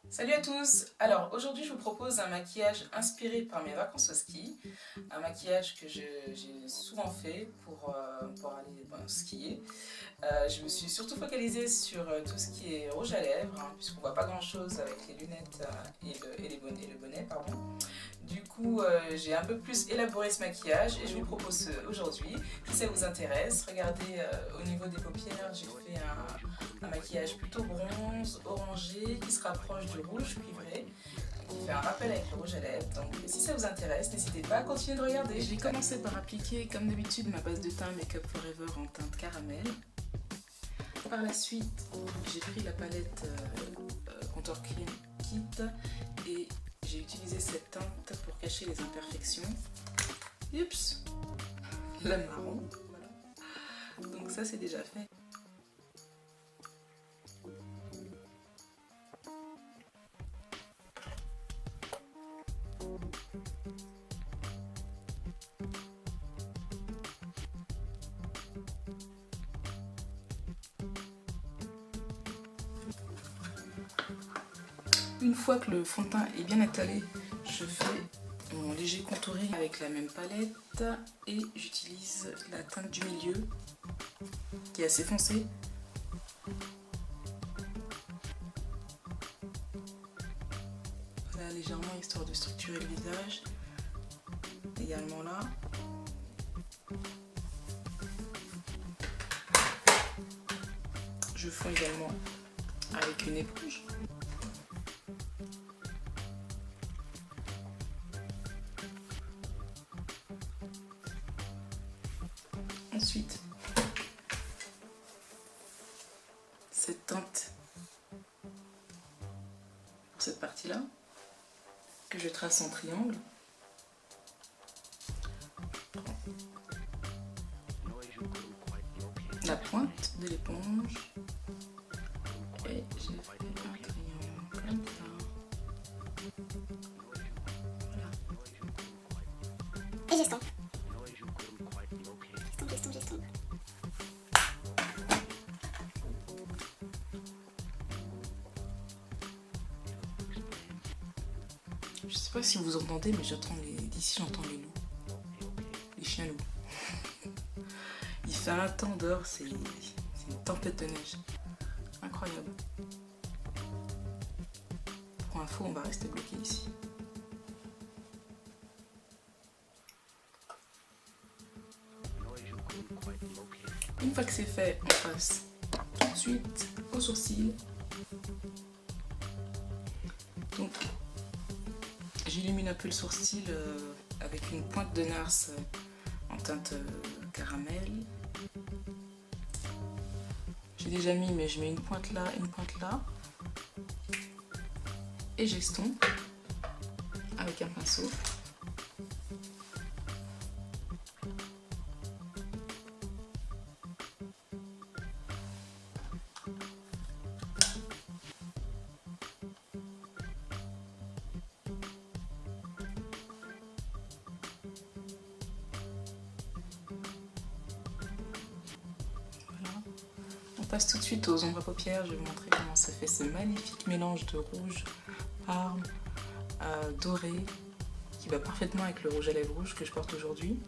Salut à tous! Alors aujourd'hui je vous propose un maquillage inspiré par mes vacances au ski, un maquillage que j'ai souvent fait pour aller skier. Je me suis surtout focalisée sur tout ce qui est rouge à lèvres, hein, puisqu'on voit pas grand chose avec les lunettes et le bonnet, pardon. Du coup, j'ai un peu plus élaboré ce maquillage et je vous le propose aujourd'hui. Si ça vous intéresse, regardez au niveau des paupières, j'ai fait un maquillage plutôt bronze, orangé, qui se rapproche du rouge cuivré, qui fait un rappel avec le rouge à lèvres. Donc si ça vous intéresse, n'hésitez pas à continuer de regarder. Je vais commencer par appliquer, comme d'habitude, ma base de teint Make Up Forever en teinte caramel. Par la suite, j'ai pris la palette Contour Cream Kit et j'ai utilisé cette teinte pour cacher les imperfections. Oups, la marron. Voilà. Donc ça c'est déjà fait. Une fois que le fond de teint est bien étalé, je fais mon léger contouring avec la même palette et j'utilise la teinte du milieu qui est assez foncée. Voilà, légèrement histoire de structurer le visage. Également là. Je fonds également avec une éponge. Ensuite, cette teinte pour cette partie-là, que je trace en triangle. La pointe de l'éponge et j'ai fait un triangle comme ça. Voilà. Et j'estompe. J'estompe. Je sais pas si vous entendez, mais d'ici j'entends les loups, les chiens loups. Il fait un temps dehors, c'est une tempête de neige, incroyable. Pour info, on va rester bloqué ici. Une fois que c'est fait, on passe tout de suite aux sourcils. Donc, j'illumine un peu le sourcil avec une pointe de NARS en teinte caramel. J'ai déjà mis, mais je mets une pointe là, une pointe là. Et j'estompe avec un pinceau. On passe tout de suite aux ombres à paupières. Je vais vous montrer comment ça fait ce magnifique mélange de rouge, parme, doré, qui va parfaitement avec le rouge à lèvres rouge que je porte aujourd'hui.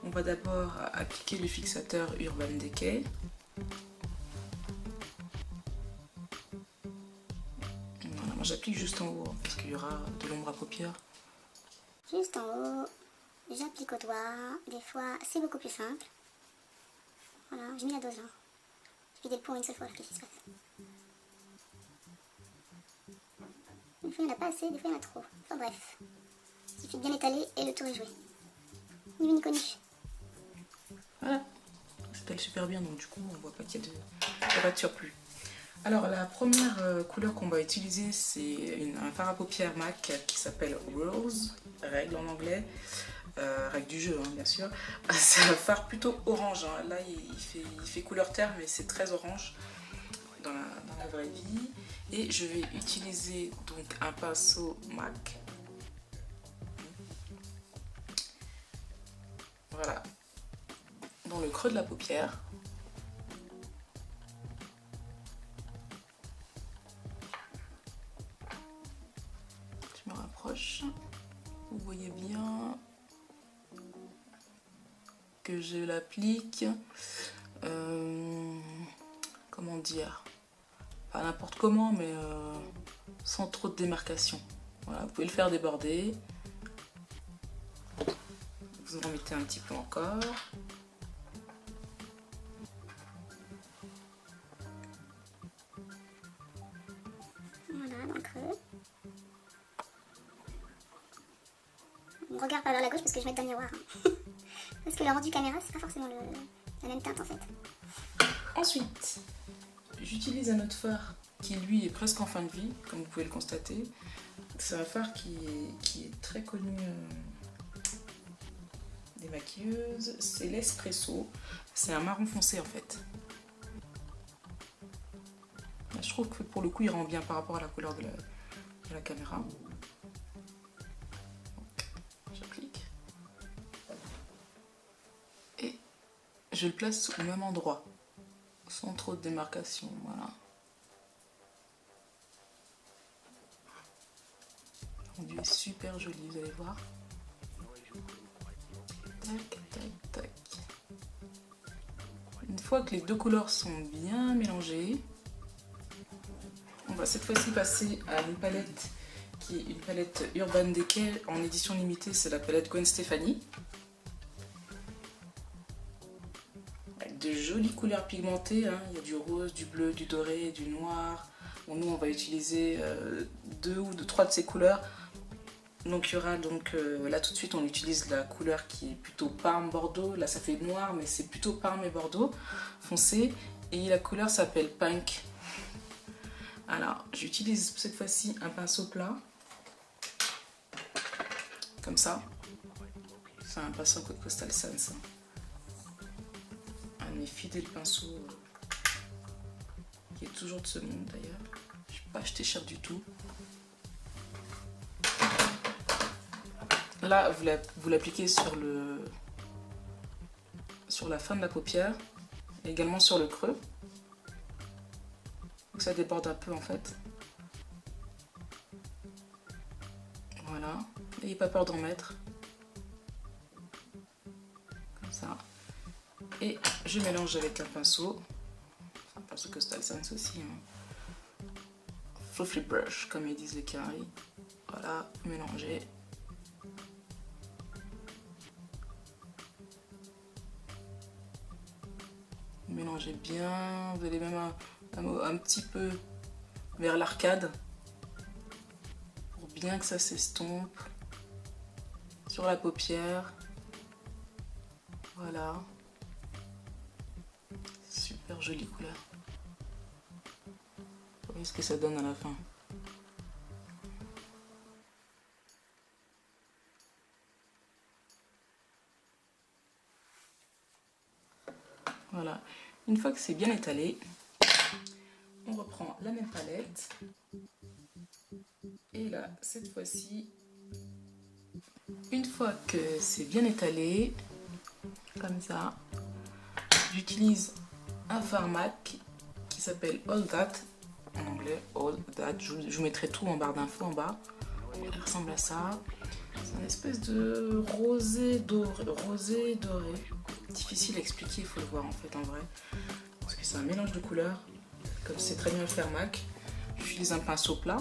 On va d'abord appliquer le fixateur Urban Decay. Voilà, moi j'applique juste en haut parce qu'il y aura de l'ombre à paupières. Juste en haut, j'applique au doigt. Des fois, c'est beaucoup plus simple. Voilà, j'ai mis la dose là. Je vide le pot une seule fois, qu'est-ce qui se passe? Des fois, il n'y en a pas assez, des fois, il y en a trop. Enfin bref, il suffit de bien étaler et le tour est joué. Ni vu ni connu. Voilà, ça s'étale super bien, donc du coup on voit pas qu'il y a pas de surplus. Alors la première couleur qu'on va utiliser, c'est un fard à paupières MAC qui s'appelle Rose, règle en anglais, règle du jeu hein, bien sûr. C'est un fard plutôt orange, hein. Là il fait couleur terre mais c'est très orange dans la vraie vie. Et je vais utiliser donc un pinceau MAC. Voilà, dans le creux de la paupière. voyez bien que je l'applique, comment dire, pas n'importe comment, mais sans trop de démarcation. Voilà, vous pouvez le faire déborder. Vous en mettez un petit peu encore. Voilà, dans le creux. On regarde pas vers la gauche parce que je vais mettre dans le miroir. Hein. Parce que le rendu caméra, c'est pas forcément la même teinte en fait. Ensuite, j'utilise un autre fard qui lui est presque en fin de vie, comme vous pouvez le constater. C'est un fard qui est très connu des maquilleuses. C'est l'Espresso. C'est un marron foncé en fait. Je trouve que pour le coup il rend bien par rapport à la couleur de la caméra. J'applique. Et je le place au même endroit, sans trop de démarcation. Voilà. Le rendu est super joli, vous allez voir. Tac, tac, tac. Une fois que les deux couleurs sont bien mélangées, on va cette fois-ci passer à une palette qui est une palette Urban Decay en édition limitée, c'est la palette Gwen Stefani. Avec de jolies couleurs pigmentées, hein. Il y a du rose, du bleu, du doré, du noir. Bon, nous on va utiliser 2 ou 3 de ces couleurs. Donc il y aura donc là tout de suite on utilise la couleur qui est plutôt parme bordeaux. Là ça fait noir mais c'est plutôt parme et bordeaux foncé. Et la couleur s'appelle pink. Alors, j'utilise cette fois-ci un pinceau plat, comme ça. C'est un pinceau Coastal Sans. Un de mes fidèles pinceaux, qui est toujours de ce monde d'ailleurs. Je ne suis pas acheté cher du tout. Là, vous l'appliquez sur la fin de la paupière, et également sur le creux. Ça déborde un peu en fait. Voilà. N'ayez pas peur d'en mettre. Comme ça. Et je mélange avec un pinceau. Un pinceau Coastal Sans aussi. Hein. Fluffy brush, comme ils disent les caries. Voilà, mélanger. Mélangez bien. Vous allez même un petit peu vers l'arcade pour bien que ça s'estompe sur la paupière. Voilà, super jolie couleur. Vous voyez ce que ça donne à la fin. Voilà, une fois que c'est bien étalé, on reprend la même palette et là cette fois-ci, une fois que c'est bien étalé comme ça, j'utilise un fard mat qui s'appelle All That en anglais. All That, je vous mettrai tout en barre d'infos en bas. Il ressemble à ça. C'est une espèce de rosé doré. Difficile à expliquer, il faut le voir en fait en vrai, parce que c'est un mélange de couleurs. Comme c'est très bien le faire MAC, j'utilise un pinceau plat.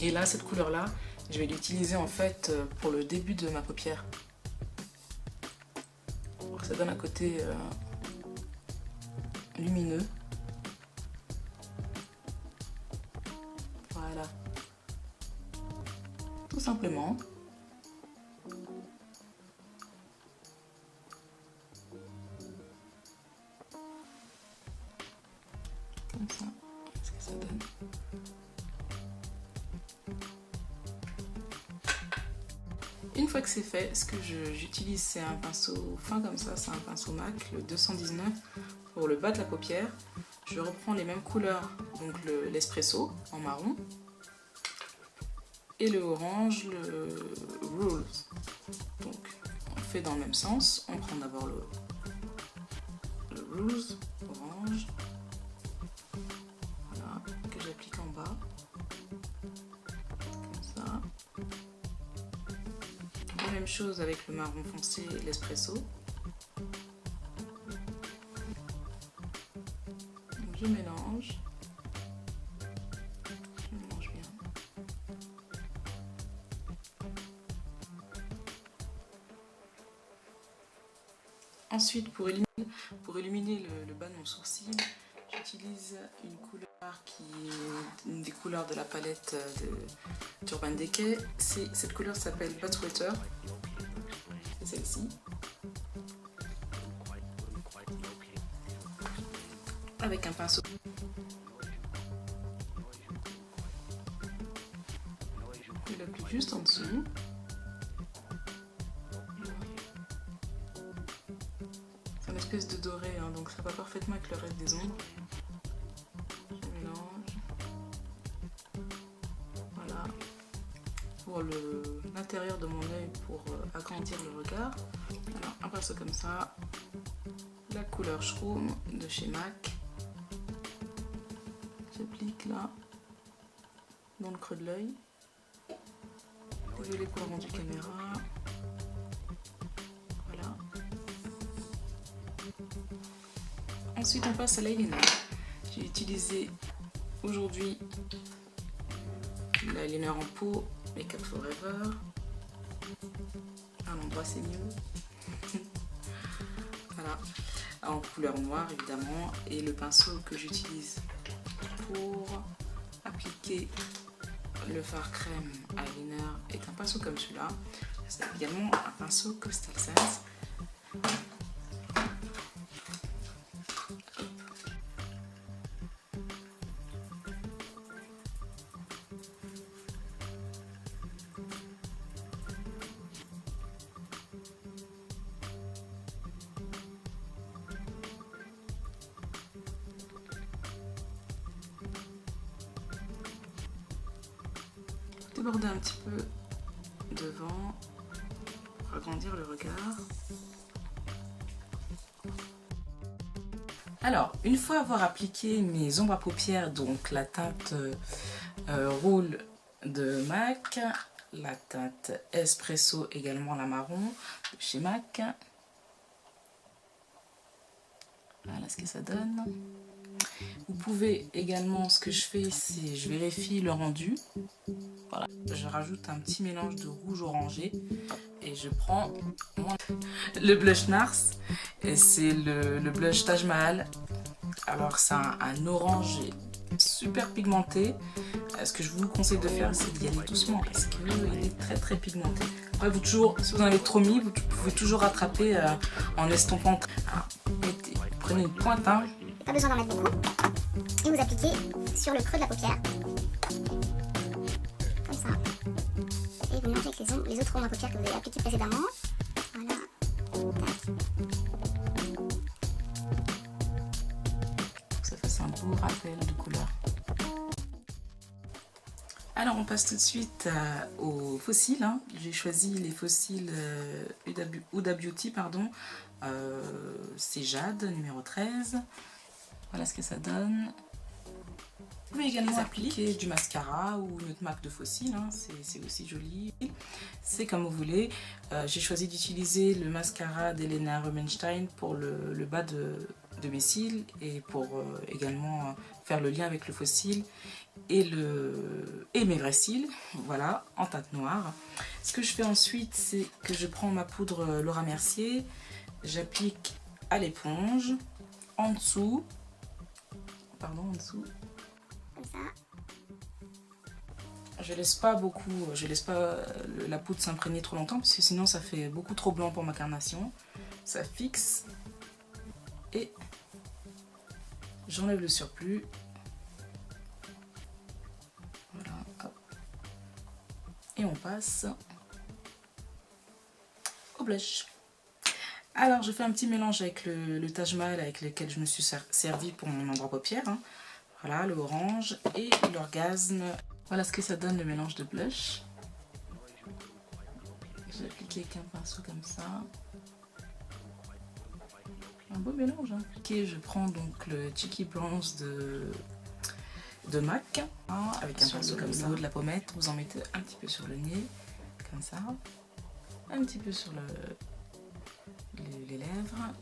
Et là, cette couleur-là, je vais l'utiliser en fait pour le début de ma paupière. Donc, ça donne un côté lumineux. Voilà. Tout simplement. Comme ça, qu'est-ce que ça donne? Une fois que c'est fait, ce que j'utilise c'est un pinceau fin comme ça, c'est un pinceau MAC, le 219, pour le bas de la paupière. Je reprends les mêmes couleurs, donc l'espresso en marron, et le orange, le Rules. Donc on fait dans le même sens, on prend d'abord le Rules, orange, voilà, que j'applique en bas, comme ça. même chose avec le marron foncé et l'espresso. Je mélange. Je mélange bien. Ensuite, pour illuminer le bas de mon sourcil, j'utilise une couleur qui est une des couleurs de la palette de Urban Decay. Cette couleur s'appelle Bathwater. C'est celle-ci. Avec un pinceau. Je l'applique juste en dessous. C'est une espèce de doré, hein, donc ça va parfaitement avec le reste des ombres. Je mélange. Voilà. Pour l'intérieur de mon œil, pour agrandir le regard. Alors, un pinceau comme ça. La couleur Shroom de chez MAC. J'applique là, dans le creux de l'œil. Désolée pour le rendu caméra. Voilà. Ensuite, on passe à l'eyeliner. J'ai utilisé aujourd'hui l'eyeliner en peau Make Up Forever. À l'endroit, c'est mieux. Voilà. En couleur noire, évidemment. Et le pinceau que j'utilise pour appliquer le fard crème eyeliner est un pinceau comme celui-là. C'est également un pinceau Coastal Scents. Déborder un petit peu devant pour agrandir le regard. Alors, une fois avoir appliqué mes ombres à paupières, donc la teinte Roule de MAC, la teinte Espresso également la marron de chez MAC. Voilà ce que ça donne. Vous pouvez également, ce que je fais, c'est je vérifie le rendu. Voilà, je rajoute un petit mélange de rouge orangé et je prends le blush Nars et c'est le blush Taj Mahal. Alors c'est un orange super pigmenté. Ce que je vous conseille de faire, c'est d'y aller doucement parce qu'il est très très pigmenté. Après, si vous en avez trop mis, vous pouvez toujours rattraper en estompant. Alors, prenez une pointe, hein. Pas besoin d'en mettre beaucoup. Et vous appliquez sur le creux de la paupière. Comme ça. Et vous mélangez avec les autres ombres à paupières que vous avez appliquées précédemment. Voilà. Tac. Que ça fasse un beau rappel de couleur. Alors on passe tout de suite aux fossiles. Hein. J'ai choisi les fossiles Huda Beauty, pardon. C'est Jade, numéro 13. Voilà ce que ça donne. Vous pouvez également appliquer du mascara ou notre MAC de fossiles, hein. C'est aussi joli. C'est comme vous voulez. J'ai choisi d'utiliser le mascara d'Helena Rubinstein pour le bas de mes cils et pour également faire le lien avec le faux cil et mes vrais cils, voilà, en teinte noire. Ce que je fais ensuite, c'est que je prends ma poudre Laura Mercier, j'applique à l'éponge, en dessous, comme ça. Je laisse pas la poudre s'imprégner trop longtemps parce que sinon ça fait beaucoup trop blanc pour ma carnation. Ça fixe et j'enlève le surplus. Voilà, hop. Et on passe au blush. Alors je fais un petit mélange avec le Taj Mahal avec lequel je me suis servi pour mon endroit paupière. Hein. Voilà, le orange et l'orgasme. Voilà ce que ça donne le mélange de blush. J'ai appliqué avec un pinceau comme ça. Un beau mélange. Hein. Et je prends donc le Cheeky Bronze de MAC. Avec un pinceau comme ça. Au haut de la pommette, vous en mettez un petit peu sur le nez. Comme ça. un petit peu sur les lèvres.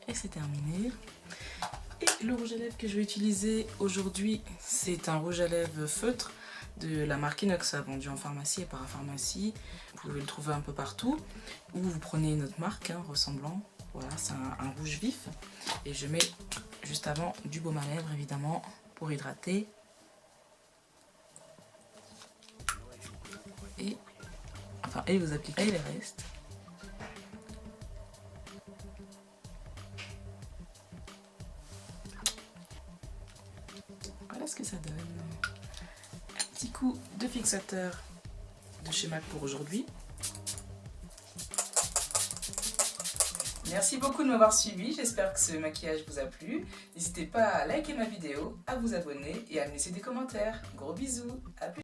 Et c'est terminé. Et le rouge à lèvres que je vais utiliser aujourd'hui, c'est un rouge à lèvres feutre de la marque Inoxa, vendu en pharmacie et parapharmacie. Vous pouvez le trouver un peu partout. Ou vous prenez une autre marque ressemblant. Voilà, c'est un rouge vif. Et je mets juste avant du baume à lèvres, évidemment, pour hydrater. Et vous appliquez les restes. Voilà ce que ça donne. Un petit coup de fixateur de chez MAC pour aujourd'hui. Merci beaucoup de m'avoir suivi, j'espère que ce maquillage vous a plu. N'hésitez pas à liker ma vidéo, à vous abonner et à me laisser des commentaires. Gros bisous, à plus.